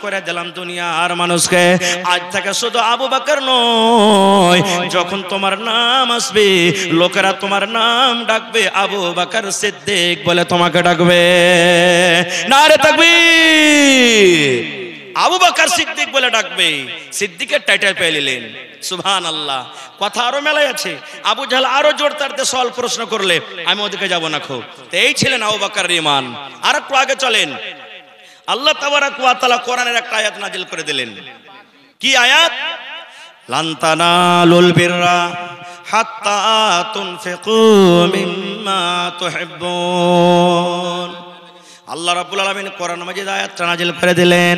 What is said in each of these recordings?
করে দিলাম দুনিয়ার মানুষকে, আজ থেকে শুধু আবু বকর নয়, যখন তোমার নাম আসবে লোকেরা তোমার নাম ডাকবে আবু বকর সিদ্দিক বলে তোমাকে ডাকবে। নারে তাকবীর। আবু বকর সিদ্দিক বলে ডাকবে, সিদ্দিকের টাইটেল পেয়ে নিলেন। সুবহানাল্লাহ। কথা আরো মেলায় আছে। আবু জাহল আরো জোর তারতে সওয়াল প্রশ্ন করলে আমি ওদিকে যাব না খুব। তো এই ছিলেন আবু বকরের ঈমান। আর একটু আগে চলেন, আল্লাহ তাবারাক ওয়া তাআলা কোরআনের একটা আয়াত নাজিল করে দিলেন। কি আয়াত? লান তানালুল বিররা হাত্তা তুনফিকু মিম্মা তুহিব্বুন। আল্লাহ রাব্বুল আলামিন কোরআন মাজিদ আয়াতটা নাজিল করে দিলেন।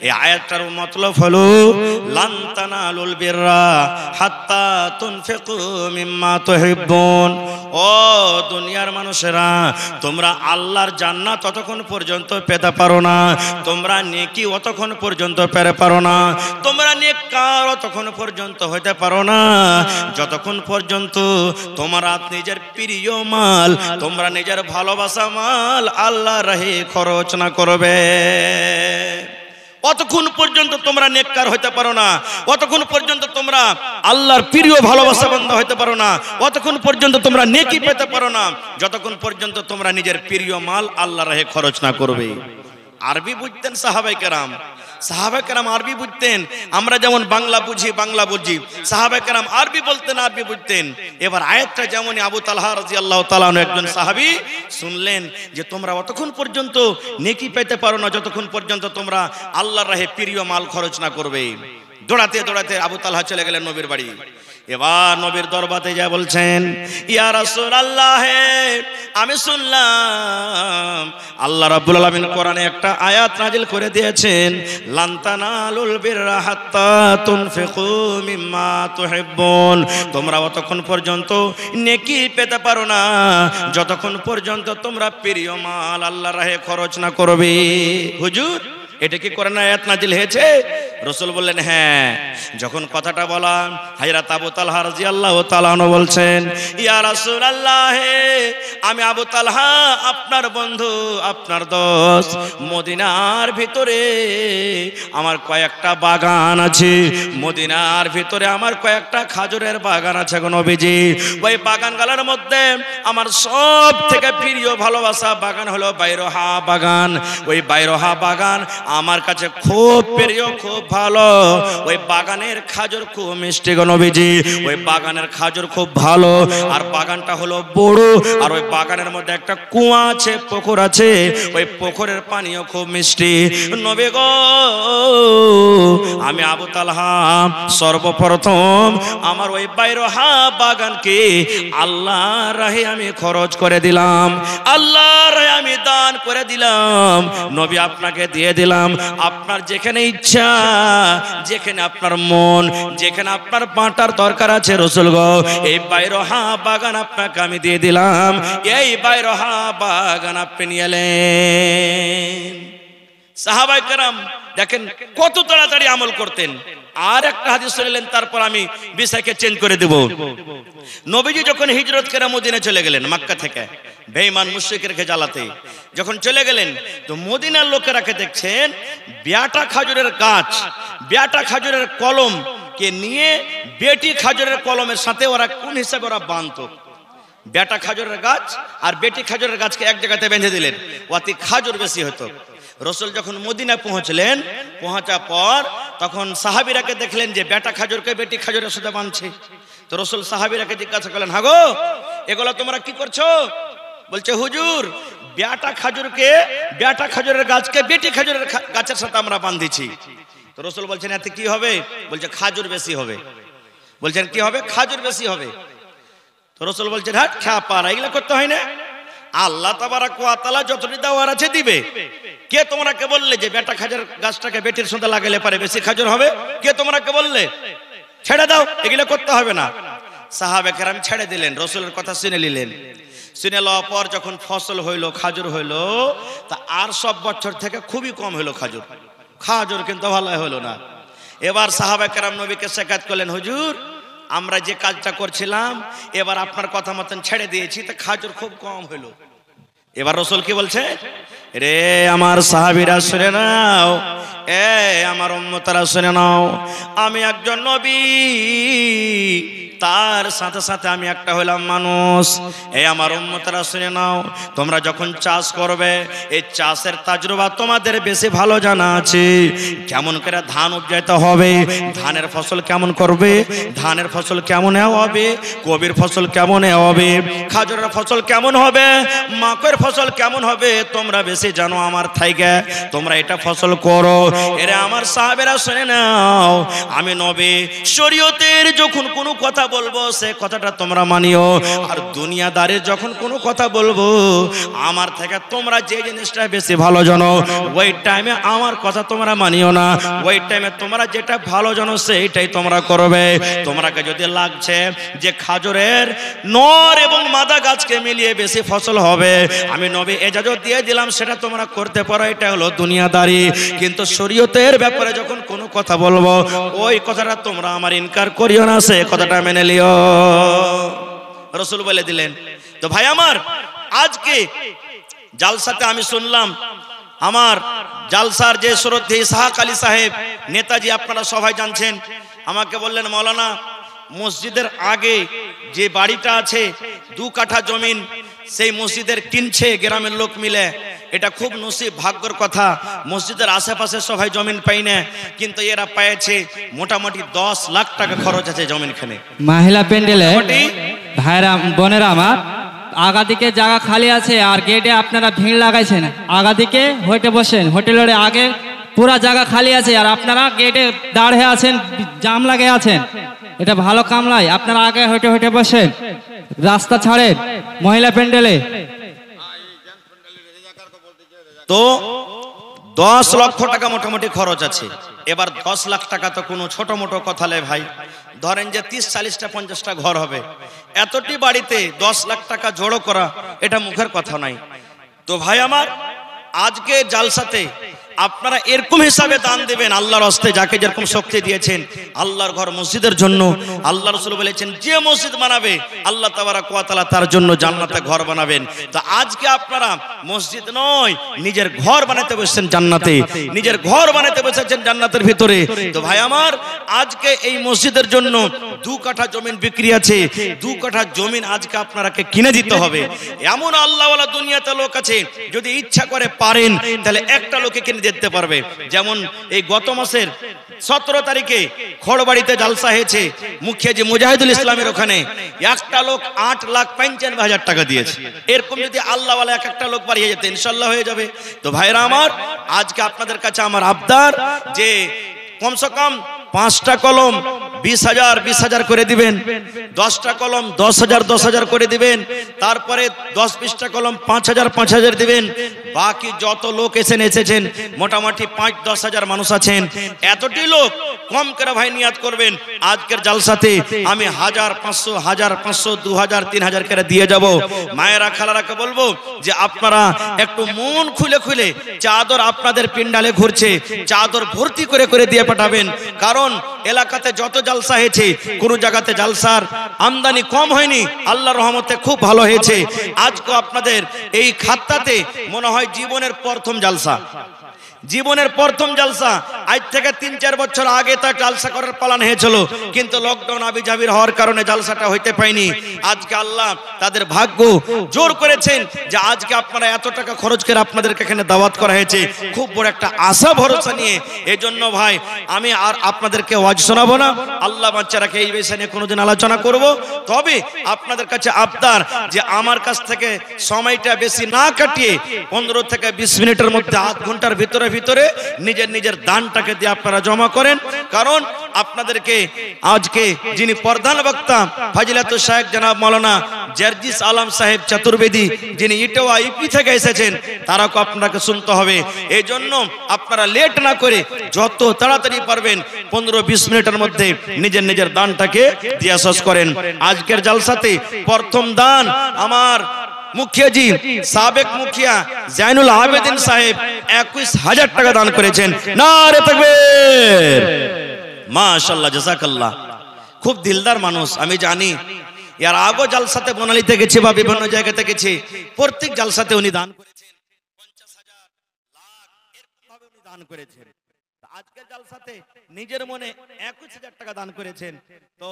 এই আয়াতটার মতলব হলো লান তানালুল বিররা হাত্তা তুনফিকু মিম্মা তুহিব্বুন। ও দুনিয়ার মানুষেরা, তোমরা আল্লাহর জান্নাত ততক্ষণ পর্যন্ত পেতে পারো না, তোমরা নেকি অতক্ষণ পর্যন্ত পেতে পারো না, তোমরা নেককার অতক্ষণ পর্যন্ত হতে পারো না যতক্ষণ পর্যন্ত তোমরা নিজের প্রিয় মাল, তোমরা নিজের ভালোবাসা মাল আল্লাহর রাহে খরচ না করবে। অতক্ষণ পর্যন্ত তোমরা নেককার হতে পারো না, অতক্ষণ পর্যন্ত তোমরা আল্লাহর প্রিয় ভালোবাসা বান্দা হতে পারো না, অতক্ষণ পর্যন্ত তোমরা নেকি পেতে পারো না যতক্ষণ পর্যন্ত তোমরা নিজের প্রিয় মাল আল্লাহর রাহে খরচ না করবে। আরবি বুঝতেন সাহাবায়ে কেরাম, সাহাবায়ে কেরাম আরবি বুঝতেন। আমরা যেমন বাংলা বুঝি, বাংলা বুঝি, সাহাবায়ে কেরাম আরবি বলতেন, আরবি বুঝতেন। এবার আয়াতটা যেমন আবু তালহা রাদিয়াল্লাহু তাআলা আনহু একজন সাহাবী শুনলেন যে তোমরা অতক্ষণ পর্যন্ত নেকি পেতে পারো না যতক্ষণ পর্যন্ত তোমরা আল্লাহর রাহে প্রিয় মাল খরচ না করবে। দৌড়াতে দৌড়াতে আবু তালহা চলে গেলেন নবীর বাড়ি। এবার নবীর দরবারে যা বলছেন, ইয়া রাসূলুল্লাহ, আমি শুনলাম আল্লাহ রাব্বুল আলামিন কোরআনে একটা আয়াত নাজিল করে দিয়েছেন, লান তানালুল বিররা হাত্তা তুনফিকু মিম্মা তুহিব্বুন। তোমরা অতক্ষণ পর্যন্ত নেকি পেতে পারো না যতক্ষণ পর্যন্ত তোমরা প্রিয় মাল আল্লাহর রাহে খরচ না করবে। হুজুর, এটা কি কোরআন আয়াত নাজিল হয়েছে? রাসূল বললেন হ্যাঁ। যখন কথাটা বলা, হযরত আবু তালহা রাদিয়াল্লাহু তাআলা আনহু বলছেন, ইয়া রাসূলুল্লাহ, আমি আবু তালহা আপনার বন্ধু, আপনার দোস্ত, মদিনার ভিতরে আমার কয়েকটা বাগান আছে, মদিনার ভিতরে আমার কয়েকটা খাজুরের বাগান আছে গো নবীজি। ওই বাগানগুলোর মধ্যে আমার সব থেকে প্রিয় ভালোবাসা বাগান হলো বাইরহা বাগান। ওই বাইরহা বাগান আমার কাছে খুব প্রিয়, খুব ভালো। ওই বাগানের খাজুর খুব মিষ্টি গো নবীজি, ওই বাগানের খাজুর খুব ভালো। আর বাগানটা হলো বড়, আর ওই বাগানের মধ্যে একটা কুয়া আছে, পুকুর আছে, ওই পুকুরের পানিও খুব মিষ্টি। নবী গো, আমি আবু তালহা সর্বপ্রথম আমার ওই বাইরহা বাগানকে আল্লাহর রাহে আমি খরচ করে দিলাম, আল্লাহর রাহে আমি দান করে দিলাম। নবী আপনাকে দিয়ে দিলাম। আপনার যেখানে ইচ্ছা, যেখানে আপনার মন, যেখানে আপনার বাঁটার দরকার আছে রাসূল গো, এই বাইরহা বাগান আপনাকে আমি দিয়ে দিলাম। এই বাইরহা বাগান আপনি নিয়ে এলেন। সাহাবায়ে কেরাম দেখেন কত তাড়াতাড়ি আমল করতেন। আর একটা হাদিস শুনলেন, তারপর আমি বিষয়কে চেঞ্জ করে দেব। নবীজি যখন হিজরত করে মদিনা চলে গেলেন, মক্কা থেকে বেঈমান মুশরিকদেরকে জ্বালাতে যখন চলে গেলেন, তো মদিনার লোকেরাকে দেখছেন বেটা খাজুরের গাছ, বেটা খাজুরের কলম কে নিয়ে বেটি খাজুরের কলমের সাথে ওরা কোন হিসাবে ওরা বাঁধতো। বেটা খাজুরের গাছ আর বেটি খাজুরের গাছকে এক জায়গাতে বেঁধে দিলেন, ওতে খাজুর বেশি হতো। রাসূল যখন মদিনা পৌঁছলেন, পৌঁছার পর তখন সাহাবীরাকে দেখলেন যে বেটা খাজুরকে বেটি খাজুরের সাথে বাঁধছে। তো রাসূল সাহাবীরাকে জিজ্ঞাসা করলেন, হাগো এগুলো তোমরা কি করছো? বলছে, হুজুর, বেটা খাজুরকে, বেটা খাজুরের গাছকে বেটি খাজুরের গাছের সাথে আমরা বাঁধিছি। তো রাসূল বলছেন, এতে কি হবে? বলছে, খাজুর বেশি হবে। বলছেন, কি হবে? খাজুর বেশি হবে। তো রাসূল বলছেন, হ্যাঁ খা পারা, এগুলো করতে হয় না। আল্লাহ তাবারাক ওয়া তাআলা যতটি দেওয়ার আছে দিবে। কে তোমরাকে বললে যে বেটা খাজুর গাছটাকে বেটির সাথে লাগালে পারে বেশি খাজুর হবে? কে তোমরাকে বললে? ছেড়ে দাও, এগুলো করতে হবে না। সাহাবে কেরাম ছেড়ে দিলেন, রাসূলের কথা শুনে নিলেন। শুনে লওয়ার পর যখন ফসল হইলো, খাজুর হইলো, তা আর সব বছর থেকে খুবই কম হইলো খাজুর। খাজুর কিন্তু ভালো হলো না। এবার সাহাবে কেরাম নবীকে শিকায়ত করলেন, হুজুর, আমরা যে কাজটা করছিলাম এবার আপনার কথা মতন ছেড়ে দিয়েছি, তা খাজুর খুব কম হইলো। এবার রাসূল কি বলছে? রে আমার সাহাবীরা শুনে নাও, আমার উম্মতরা শুনে নাও, আমি একজন নবী, তার সাথে সাথে আমি একটা হলাম মানুষ। আমার উম্মতরা শুনে নাও, তোমরা যখন চাষ করবে, এই চাষের তাজরুবা তোমাদের বেশি ভালো জানা আছে। কেমন করে ধান উপজাইতে হবে, ধানের ফসল কেমন করবে, ধানের ফসল কেমন হবে, কবির ফসল কেমন হবে, খাজুরের ফসল কেমন হবে, মাকের ফসল কেমন হবে, তোমরা বেশি জানো আমার থাইকে, তোমরা এটা ফসল করো। এরে আমার সাহাবেরা শুনে নাও, আমি নবী, শরীয়তের যখন কোনো কথা বলবো সে কথাটা তোমরা মানিও, আর দুনিয়াদারের যখন কোনো কথা বলবো আমার থেকে তোমরা যে জিনিসটা বেশি ভালো জানো ওই টাইমে আমার কথা তোমরা মানিও না, ওই টাইমে তোমরা যেটা ভালো জানো সেইটাই তোমরা করবে। তোমরাকে যদি লাগছে যে খাজুরের নর এবং মাদা গাছকে মিলিয়ে বেশি ফসল হবে, আমি নবী এজাজত দিয়ে দিলাম, সেটা তোমরা করতে পারো, এটা হলো দুনিয়াদারি। কিন্তু শরীয়তের ব্যাপারে যখন কোনো কথা বলবো ওই কথাটা তোমরা আমার ইনকার করিও না, সে কথাটা মেনে লিও, রাসূল বলে দিলেন। তো ভাই আমার, আজকে জালসাতে আমি শুনলাম, আমার জালসার যে শ্রদ্ধেয় ইসহাক আলী সাহেব নেতাজি, আপনারা সবাই জানছেন, আমাকে বললেন মাওলানা মসজিদের আগে যে বাড়িটা আছে 2 কাঠা জমিন, সেই মসজিদের কিনছে গ্রামের লোক মিলে, এটা খুব নসিব ভাগ্যর কথা। মসজিদের আশেপাশে সবাই জমিন পাই না, কিন্তু এরা পেয়েছে। মোটামুটি 10 লাখ টাকা খরচ আছে জমিনখানে। মহিলা প্যান্ডেলে ভাইরা বোনেরা আমার, আগা দিকে জায়গা খালি আছে আর গেটে আপনারা ভিড় লাগাইছেন, আগা দিকে হইতে বসেন, হোটেলের আগে পুরা জায়গা খালি আছে আর আপনারা গেটে দাঁড় হয়ে আছেন, জাম লাগে আছেন, এটা ভালো কামলাই। আপনারা আগে হইতে হইতে বসেন, রাস্তা ছাড়েন মহিলা প্যান্ডেলে। তো 10 লক্ষ টাকা মোটামুটি খরচ আছে। এবার 10 লাখ টাকা তো কোনো ছোট মোটো কথা নয় ভাই, ধরেন যে 30, 40টা 50টা ঘর হবে, এতটি বাড়িতে 10 লাখ টাকা জড়ো করা এটা মুখের কথা নাই। তো ভাই আমার, আজকে জালসাতে আপনারা এরকম হিসাবে দান দেবেন আল্লাহর রাস্তায়, যাকে যেরকম শক্তি দিয়েছেন। আল্লাহর ঘর মসজিদের জন্য আল্লাহ রাসূল বলেছেন, যে মসজিদ বানাবে আল্লাহ তাবারক ওয়া তাআলা তার জন্য জান্নাতে ঘর বানাবেন। তো আজকে আপনারা মসজিদ নয়, নিজের ঘর বানাতে বসেছেন জান্নাতে, নিজের ঘর বানাতে বসেছেন জান্নাতের ভিতরে। তো ভাই আমার, আজকে এই মসজিদের জন্য 2 কাঠা জমিন বিক্রি আছে, 2 কাঠা জমিন আজকে আপনারাকে কিনে দিতে হবে। এমন আল্লাহওয়ালা দুনিয়াতে লোক আছে, যদি ইচ্ছা করে পারেন তাহলে একটা লোকে কিনে দিতে পারবে। যেমন এই গত মাসের 17 তারিখে খড়বাড়িতে জালসা হয়েছে, মুখিয়াজি মুজাহিদুল ইসলামের ওখানে একটা লোক 8,95,000 টাকা দিয়েছে। এরকম যদি আল্লাহওয়ালা একটা লোক বাড়িয়ে যেতে ইনশাআল্লাহ হয়ে যাবে। তো ভাইরা আমার, আজকে আপনাদের কাছে আমার আবদার যে কমসে কম 5টা কলম 20,000 করে দিবেন, 10টা কলম 10,000 করে দিবেন, তারপরে 10-20টা কলম 5,000 দিবেন। বাকি যত লোক এসেছেন মোটামুটি 5-10 মানুষ আছেন, এতটি লোক কম করে ভাই নিয়াত করবেন। আজকের জালসাতে আমি 1,500, 2,000, 3,000 করে দিয়ে যাব। মায়েরা খালারাকে বলবো যে আপনারা একটু মন খুলে খুলে চাদর আপনাদের পিন্ডালে ঘুরছে, চাদর ভর্তি করে করে দিয়ে পাঠাবেন। কারণ এলাকাতে যত জালসা হয়েছে, কোন জায়গাতে জালসার আমদানি কম হয়নি, আল্লাহর রহমতে খুব ভালো হয়েছে। আজকে আপনাদের এই খাত্তাতে মনে হয় জীবনের প্রথম জালসা, জীবনের প্রথম জালসা। আজ থেকে 3-4 বছর আগে তা জালসা করার প্ল্যান হয়েছিল, কিন্তু লকডাউন আবিজাবির হওয়ার কারণে জালসাটা হইতে পায়নি। আজকে আল্লাহ তাদের ভাগ্য জোর করেছেন যে আজকে আপনারা এত টাকা খরচ করে আপনাদেরকে এখানে দাওয়াত করা হয়েছে, খুব বড় একটা আশা ভরসা নিয়ে। এই জন্য ভাই আমি আর আপনাদেরকে ওয়াজ শোনাবো না, আল্লাহ বাচ্চারাকে এই বিষয় নিয়ে কোনোদিন আলোচনা করব। তবে আপনাদের কাছে আবদার যে আমার কাছ থেকে সময়টা বেশি না কাটিয়ে 15 থেকে 20 মিনিটের মধ্যে, আধ ঘন্টার ভিতরে নিজের দানটাকে দিয়ে আপনারা জমা করেন। কারণ আপনাদেরকে আজকে যিনি প্রধান বক্তা ফাজিলাতুল শাইখ জনাব মাওলানা জার্জিস আলম সাহেব চতুর্বেদী, যিনি ইটোয়া ইপি থেকে এসেছেন, তারাকে আপনাকে শুনতে হবে। এই জন্য আপনারা লেট না করে যত তাড়াতাড়ি পারবেন 15-20 মিনিটের মধ্যে নিজের দানটাকে দিয়ে শেষ করেন। আজকের জালসাতে প্রথম দান আমার মুখিয়াজি সাবেক মুখিয়া জাইনুল আবেদিন সাহেব 21,000 টাকা দান করেছেন। নারে তাকবীর, মাশাআল্লাহ, জাযাকাল্লাহ। খুব দিলদার মানুষ, আমি জানি। এর আগে জালসাতে বনালীতে গেছি বা বিভিন্ন জায়গাতে গেছি, প্রত্যেক জালসাতে উনি দান করেছেন। দান করেছেন। আজকে জালসাতে নিজের মনে 21,000 টাকা দান করেছেন। তো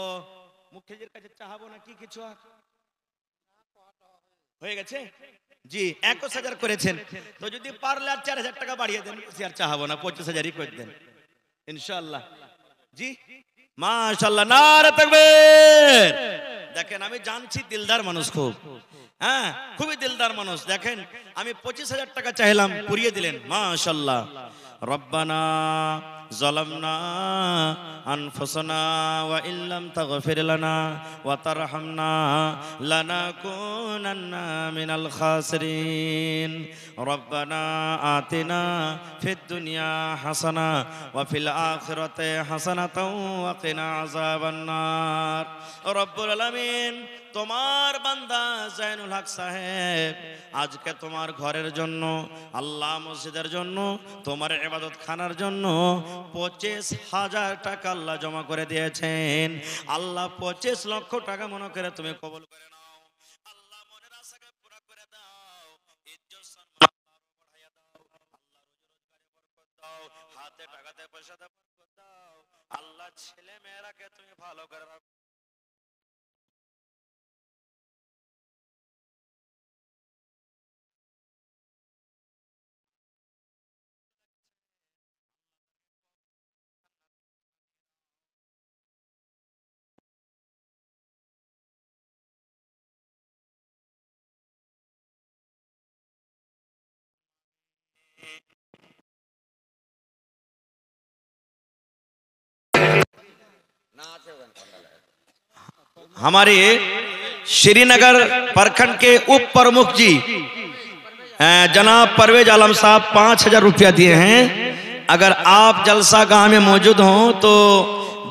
মুখ্যজির কাছে চাহাবো না কি কিছু হয়ে গেছে জি 21,000 করেছেন। তো যদি পারলে আর 4,000 টাকা বাড়িয়ে দেন, আর চাহাবো না 25,000ই করে দেন ইনশাআল্লাহ। জি মাশাআল্লাহ, নারে তাকবীর। দেখেন আমি জানছি দিলদার মানুষ খুব, হ্যাঁ খুবই দিলদার মানুষ। দেখেন আমি 25,000 টাকা চাইলাম, পুরিয়ে দিলেন মাশাআল্লাহ। রব্বানা যালামনা আনফুসানা ওয়া ইল্লাম তাগফির লানা ওয়া তারহামনা লানাকুনান্না মিনাল খাসিরিন। রব্বানা আতিনা ফিদ দুনিয়া হাসানা ওয়া ফিল আখিরাতি হাসানাতাও ওয়া কিনা আযাবান নার। রব্বুল আলামিন, তোমার বান্দা জাইনুল হক সাহেব আজকে তোমার ঘরের জন্য, আল্লাহ মসজিদের জন্য, তোমার ইবাদত খানার জন্য 25,000 টাকা আল্লাহ জমা করে দিয়েছেন। আল্লাহ 25 লক্ষ টাকা মনে করে তুমি কবুল করে নাও। আল্লাহ মনের আশাকে পুরা করে দাও, ইজ্জত সম্মান বাড়াইয়া দাও, আল্লাহ রোজগারে বরকত দাও, হাতে টাকাতে পয়সাতে বরকত দাও। আল্লাহ ছেলে মেয়েরাকে তুমি ভালো করে রাখো। हमारे श्रीनगर प्रखंड के उप प्रमुख जी जनाब परवेज आलम साहब 5,000 रुपया दिए हैं। अगर आप जलसा गांव में मौजूद हों तो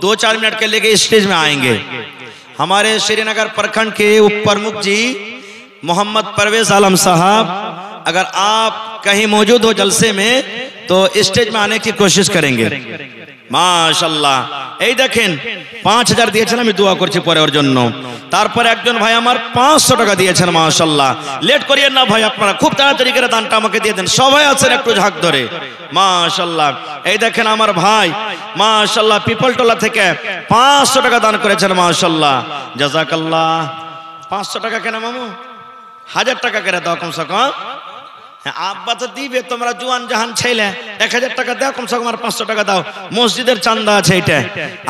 2-4 मिनट के लेके स्टेज में आएंगे। हमारे श्रीनगर प्रखंड के उप प्रमुख जी मोहम्मद परवेज आलम साहब, अगर आप कहीं मौजूद हो जलसे में तो स्टेज में आने की कोशिश करेंगे। মাশাআল্লাহ। এই দেখেন 5,000 দিয়েছেন, আমি দোয়া করছি পরে ওর জন্য। তারপর একজন ভাই আমার 500 টাকা দিয়েছেন মাশাআল্লাহ। লেট করিয়েন না ভাই, আপনারা খুব তাড়াতাড়ি করে দানটা আমাকে দিয়ে দেন, সবাই আছেন একটু ঝাঁক ধরে মাশাআল্লাহ। এই দেখেন আমার ভাই মাশাআল্লাহ পিপলটোলা থেকে 500 টাকা দান করেছেন মাশাআল্লাহ, জাযাকাল্লাহ। 500 টাকা কেন মামু, 1000 টাকা করে দাও কমসে কম। আব্বা তো দিবে, তোমরা জুয়ান জাহান ছেলে, 1000 টাকা দাও কমসে কম, আর 500 টাকা দাও, মসজিদের চান্দা আছে এটা,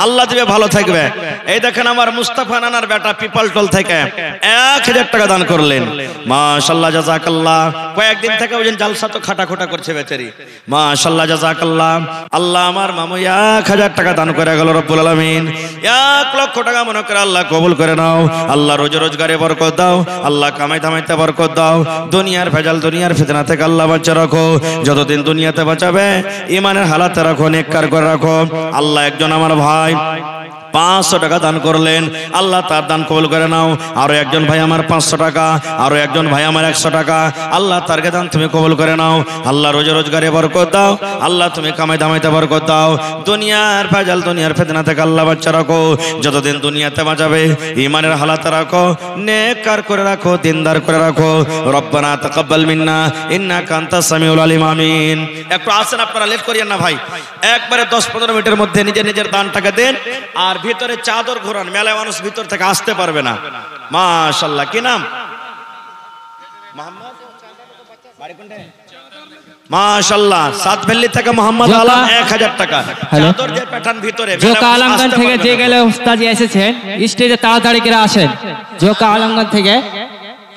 আল্লাহ দিবে ভালো থাকবে। এই দেখেন আমার মুস্তাফা নানার বেটা পিপলটল থেকে 1000 টাকা দান করলেন মাশাআল্লাহ, জাযাকাল্লাহ। কয়েকদিন থেকে ওই জালসা তো খাটাখোটা করছে বেচারি মাশাআল্লাহ, জাযাকাল্লাহ। আল্লাহ আমার মামু 1000 টাকা দান করে গেল রব্বুল আলামিন। 1 লক্ষ টাকা মনে করে আল্লাহ কবুল করে নাও। আল্লাহ রোজগারে বরকত দাও, আল্লাহ কামাই ধামাইতে বরকত দাও, দুনিয়ার ভেজাল দুনিয়ার ফিতনা থেকে আল্লাহ বাঁচা রাখো, যতদিন দুনিয়াতে বাঁচাবে ইমানের হালাতে রাখো, নেককার করে রাখো। আল্লাহ একজন আমার ভাই 500 টাকা দান করলেন, আল্লাহ তার দান কবুল করে নাও। আরো একজন ভাই আমার 500 টাকা, আরো একজন ভাই আমার 100 টাকা, আল্লাহ তার দান তুমি কবুল করে নাও। আল্লাহ রোজগারে বরকত দাও, আল্লাহ তুমি কামাই দামাইতে বরকত দাও, দুনিয়ার ভেজাল দুনিয়ার ফিতনা থেকে আল্লাহ বাঁচা রাখো, যতদিন দুনিয়াতে বাঁচাবে ইমানের হালাতে রাখো, নেককার করে রাখো, দিনদার করে রাখো। রব্বানা তাকাব্বাল মিন্না ইন্নাকা আনতাস সামিউল আলিম, আমিন। একটু আসেন আপনারা, লেট করিয়েন না ভাই, একবারে 10-15 মিনিটের মধ্যে নিজের নিজের দান টাকা দেন। আর ভিতরে চাদর ঘোরান, মেলায় মানুষ ভিতর থেকে আসতে পারবে না মাশাআল্লাহ। কি নাম? মোহাম্মদ, বাড়ি কোনটায়? মাশাআল্লাহ, সাতভেল্লি থেকে মোহাম্মদ আলম 1000 টাকা চাদর দিয়ে পাঠান ভিতরে। জোকা আলমগঞ্জ থেকে যে গেলে উস্তাজি এসেছেন স্টেজে তাড়াতাড়ি করে আসেন। জোকা আলমগঞ্জ থেকে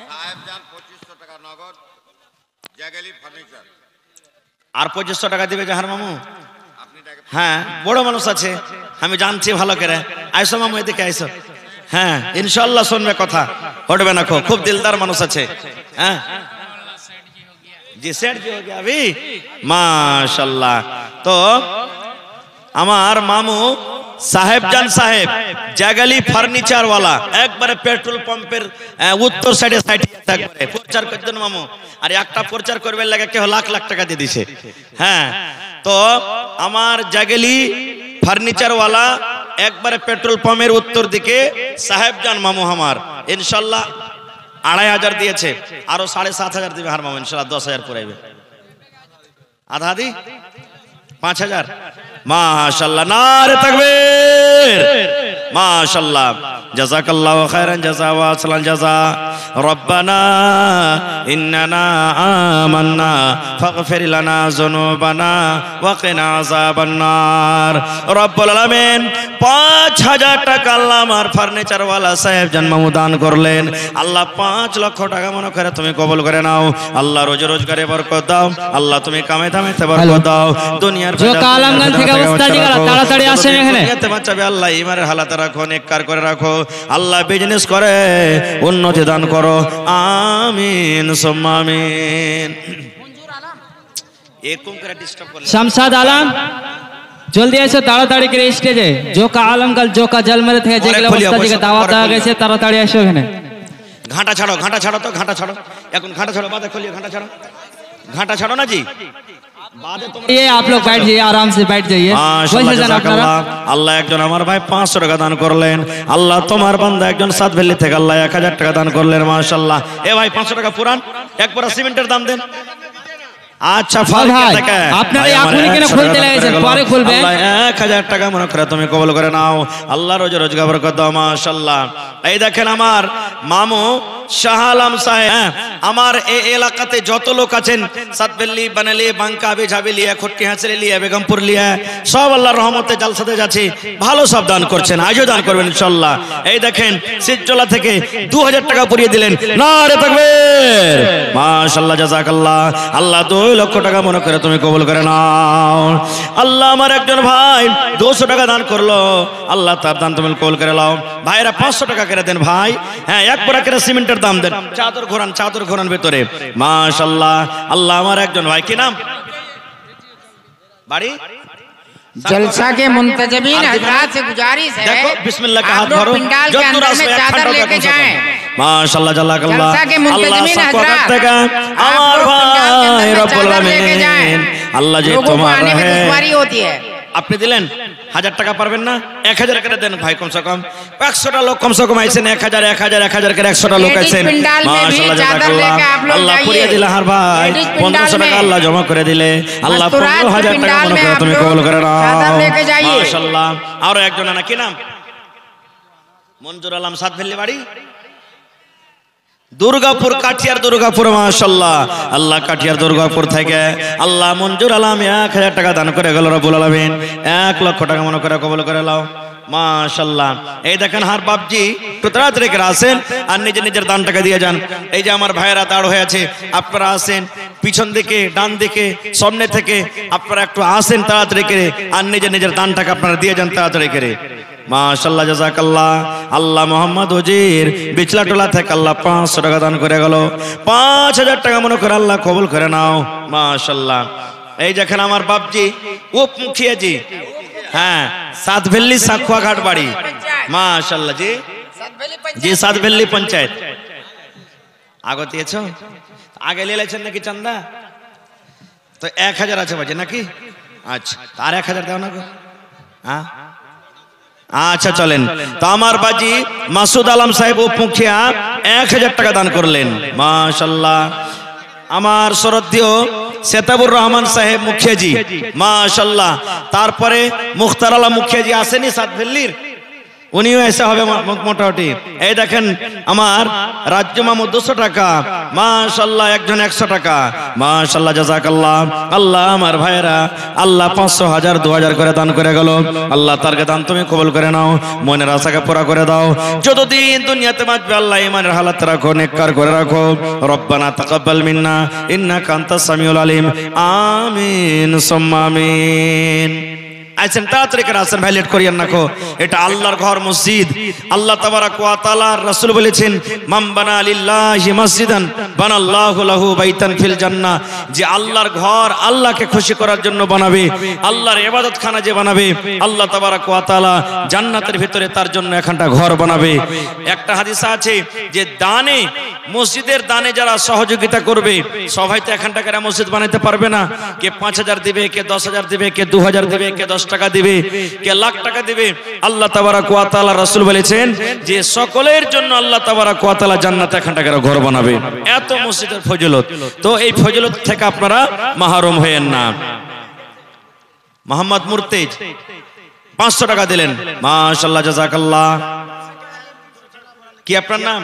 সাহেব যান 2500 টাকা নগদ, জাগালি ফার্নিচার। আর 2500 টাকা দিবে জাহার মামু। হ্যাঁ বড় মানুষ আছে, আমি জানছি ভালো করে। আইসো মামু, এদিকে আইসো। হ্যাঁ ইনশাআল্লাহ শুনবে কথা, হটবে না, খুব দিলদার মানুষ আছে। হ্যাঁ জি সেট জি হো গয়া अभी মাশাআল্লাহ। তো আমার মামু সাহেবজান সাহেব জাগালি ফার্নিচার ওয়ালা, একবারে পেট্রোল পাম্পের উত্তর সাইডে একবারে প্রচার করতেন মামু। আর একটা প্রচার করবে লাগে কেউ লাখ লাখ টাকা দিয়ে দিছে। হ্যাঁ তো আমার জাগালি ফার্নিচার ওয়ালা একবারে পেট্রোল পাম্পের উত্তর দিকে সাহেবজান মামু আমার ইনশাআল্লাহ 2500 দিয়েছে, আরো 7500 দিবে হার মামু ইনশাআল্লাহ, 10,000 পুরাইবে। আধা আধি 5000 মাশাআল্লাহ নারে তাকবীর মাশাআল্লাহ জাযাকাল্লাহু খাইরান জাযা ওয়া আসলান জাযা রব্বানা ইন্নানা আমান্না ফাগফির লানা যুনুবানা ওয়া কিনা আযাবান নার রব্বুল আলামিন 5000 টাকা আল্লাহ আমার ফার্নিচার ওয়ালা সাহেব জন্মমু দান করলেন আল্লাহ 5 লক্ষ টাকা মনে করে তুমি কবুল করে নাও আল্লাহ রোজ রোজগারে বরকত দাও আল্লাহ তুমি কামে ধামেতে বরকত দাও দুনিয়ার আলমগঞ্জ থেকে উস্তাদি করা তাড়াতাড়ি আসেন এখানে দুনিয়াতে বাঁচাবে আল্লাহ ইমানের হালাতে রাখো নেককার করে রাখো আল্লাহ বিজনেস করে উন্নতি দান করো আমিন সুম্মা আমিন এরকম করে ডিস্টার্ব করলে শামসাদ আলম জলদি এসো তাড়াতাড়ি করে স্টেজে জোকা আলমগঞ্জ জোকা জলমেরে থেকে যেগুলো উস্তাদিকে দাওয়াত দেওয়া গেছে তাড়াতাড়ি এসো এখানে ঘাটা ছাড়ো তো ঘাটা ছাড়ো এখন ঘাটা ছাড়ো বাদে খুলিয়ে ঘাটা ছাড়ো না জি ये आप लोग बैठ जाइए आराम से बैठ जाइए আল্লাহ একজন আমার ভাই 500 টাকা দান করলেন আল্লাহ তোমার বান্দা একজন সাত ভেল্লি থেকে আল্লাহ 1000 টাকা দান করলেন মাশাআল্লাহ এ ভাই 500 টাকা পুরান একবার সিমেন্টের দাম দেন আচ্ছা ভাই আপনারা এখনই কেন খুলতে লাগেছেন পরে খুলবেন আল্লাহ 1000 টাকা মনে করে তুমি কবুল করে নাও আল্লাহ রোজ রোজগার বরকত দাও মাশাআল্লাহ এই দেখেন আমার মামু শাহ আলম সাহেব আমার এই এলাকাতে যত লোক আছেন সাতবেল্লি বানালি বাঙ্কা বেঝাবি লিয়া খটকি হাসরে লিয়া বেগমপুর লিয়া সব আল্লাহর রহমতে জালসাতে যাচ্ছে ভালো সব দান করছেন আজও দান করবেন ইনশাআল্লাহ এই দেখেন সিজলা থেকে 2000 টাকা পুরিয়ে দিলেন নারে তাকবীর মাশাআল্লাহ জাযাকাল্লাহ আল্লাহ 2 লক্ষ টাকা মনে করে তুমি কবুল করে নাও আল্লাহ আমার একজন ভাই 200 টাকা দান করলো আল্লাহ তার দান তুমি কবুল করে নাও ভাইরা 500 টাকা করে দেন ভাই হ্যাঁ এক পুরা করে সিমেন্টের দাম দেন চাদর ঘোরান ভেতরে মাশাআল্লাহ আল্লাহ আমার একজন ভাই কি নাম বাড়ি जलसा के मुंतजमीन हजरात से गुजारिश है देखो बिस्मिल्लाह का हाथ भरो पंडाल के अंदर में चादर लेके जाएं माशाल्लाह जल्लाकल्लाह जलसा के मुंतजमीन हजरात আমার ভাই রব্বুল আলামিন আল্লাহ যে তোমার है दुश्वारी होती है আপনি দিলেন 1000 টাকা পারবেন না 1000 করে দেন ভাই কমসে কম 100টা লোক কমসে কম আইছেন 1000 করে 100টা লোক আইছেন মাশাআল্লাহ জাযাকাল্লাহ আল্লাহ পুরিয়ে দিলে হার ভাই 1500 টাকা আল্লাহ জমা করে দিলে আল্লাহ 15000 টাকা মনে করে তুমি কবুল করে নাও মাশাআল্লাহ আর একজন না কি নাম মনজুর আলম সাতভেল্লি বাড়ি দুর্গাপুর কাঠিয়ার দুর্গাপুর মাশাআল্লাহ আল্লাহ কাঠিয়ার দুর্গাপুর থেকে আল্লাহ মনজুর আলম 1000 টাকা দান করে গেল রব্বুল আলামিন 1 লক্ষ টাকা মনে করে কবুল করে নাও মাশাআল্লাহ এই দেখেন হার বাপজি একটু তাড়াতাড়ি করে আসেন আর নিজের দান টাকা দিয়ে যান এই যে আমার ভাইয়েরা দাঁড় হয়ে আছে আপনারা আসেন পিছন দিকে ডান দিকে সামনে থেকে আপনারা একটু আসেন তাড়াতাড়ি করে আর নিজের দান টাকা আপনারা দিয়ে যান তাড়াতাড়ি করে মাশাআল্লাহ জাযাকাল্লাহ আল্লাহ মোহাম্মদ ওজির বিচলাটোলা থেকে আল্লাহ 500 টাকা দান করে গেল 5000 টাকা মনে করে আল্লাহ কবুল করে নাও মাশাআল্লাহ এই দেখেন আমার বাপজি উপ মুখিয়া জি হ্যাঁ সাতভেল্লি সাকুয়া ঘাট বাড়ি মাশাআল্লাহ জি সাতভেল্লি পঞ্চায়েত আগতিয়েছো আগে লেলেছেন নাকি চান্দা তো 1000 আছে বাজে নাকি আচ্ছা আর 1000 দাও না গো হ্যাঁ আচ্ছা চলেন তো আমার বাজি মাসুদ আলম সাহেব উপমুখিয়া 1000 টাকা দান করলেন মাশাআল্লাহ আমার শ্রদ্ধেয় সেতাবুর রহমান সাহেব মুখিয়াজি মাশাআল্লাহ তারপরে মুখতার আলম মুখিয়াজি আসেনি সাতভেল্লির উনিও এসে হবে মোটামুটি এই দেখেন আমার রাজ্য মামু 200 টাকা মাশাআল্লাহ একজন 100 টাকা মাশাআল্লাহ জাযাকাল্লাহ আল্লাহ আমার ভাইরা আল্লাহ 500 1000 2000 করে দান করে গেল আল্লাহ তারকে দান তুমি কবুল করে নাও মনের আশাকে পুরা করে দাও যতদিন দুনিয়াতে বাঁচবে আল্লাহ ইমানের হালাত রাখো নেককার করে রাখো রব্বানা তাকাব্বাল মিন্না ইন্নাকা আনতাস সামিউল আলিম আমিন সুম্মা আমিন আইছেন তাড়াতাড়ি করে আসেন ভাই লেট করিয়েন না কো এটা আল্লাহর ঘর মসজিদ আল্লাহ তাবারাক ওয়া তাআলার রাসূল বলেছেন মান বানা লিল্লাহি মসজিদান বানাল্লাহু লাহু বাইতান ফিল জান্নাহ যে আল্লাহর ঘর আল্লাহকে খুশি করার জন্য বানাবে আল্লাহর ইবাদতখানা যে বানাবে আল্লাহ তাবারাক ওয়া তাআলা জান্নাতের ভিতরে তার জন্য একখানটা ঘর বানাবে একটা হাদিস আছে যে দানে মসজিদের দানে যারা সহযোগিতা করবে সবাই তো একখানটা করে মসজিদ বানাইতে পারবে না কে 5000 দিবে কে 10000 দিবে কে 2000 দিবে কে 10 টাকা দিবে কে লাখ টাকা দিবে আল্লাহ তাবারাক ওয়া তাআলা রাসূল বলেছেন যে সকলের জন্য আল্লাহ তাবারাক ওয়া তাআলা জান্নাতে একখানটা করে ঘর বানাবে এত মসজিদের ফজিলত তো এই ফজিলত থেকে আপনারা মাহরুম হয়েন না মোহাম্মদ মুর্তেজ 500 টাকা দিলেন, মাশাআল্লাহ, জাযাকাল্লাহ। কি আপনার নাম?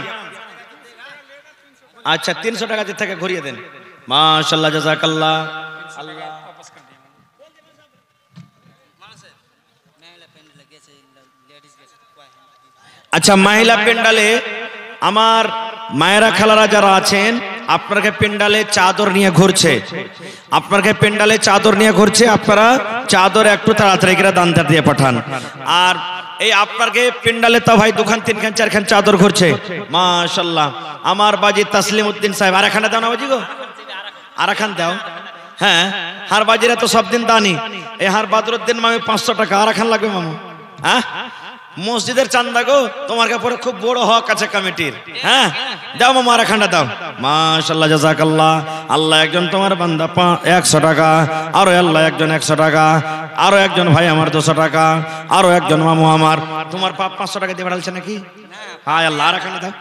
আচ্ছা, 300 টাকা দিয়ে থেকে ঘুরিয়ে দেন, মাশাআল্লাহ, জাযাকাল্লাহ। আচ্ছা, মহিলা পেন্ডালে আমার মায়েরা খালারা যারা আছেন, আপনাকে পেন্ডালে চাদর নিয়ে ঘুরছে, আপনাকে পেন্ডালে চাদর নিয়ে ঘুরছে, আপনারা চাদর একটু তাড়াতাড়ি করে দানটা দিয়ে পাঠান। আর এই আপনাকে পেন্ডালে তো ভাই 2খান 3খান 4খান চাদর ঘুরছে, মাশাআল্লাহ। আমার বাজি তাসলিম উদ্দিন সাহেব, আর এখানে দাও না বাজি গো, আর এখান দাও। হ্যাঁ, হার বাজিরা তো সব দিন দানি, এই হার বাদরুদ্দিন মামে 500 টাকা, আর এখান লাগবে মামু। হ্যাঁ, মসজিদের চান্দা গো, তোমার কাপড়ে খুব বড় হক আছে কমিটির। হ্যাঁ, দাও মামা, আর এখানটা দাও, মাশাআল্লাহ, জাযাকাল্লাহ। আল্লাহ একজন তোমার বান্দা 100 টাকা, আরো আল্লাহ একজন 100 টাকা, আরো একজন ভাই আমার 200 টাকা, আরো একজন মামু আমার, তোমার 500 টাকা দিয়ে বাড়ালছে নাকি? হ্যাঁ আল্লাহ, আর এখানে দাও।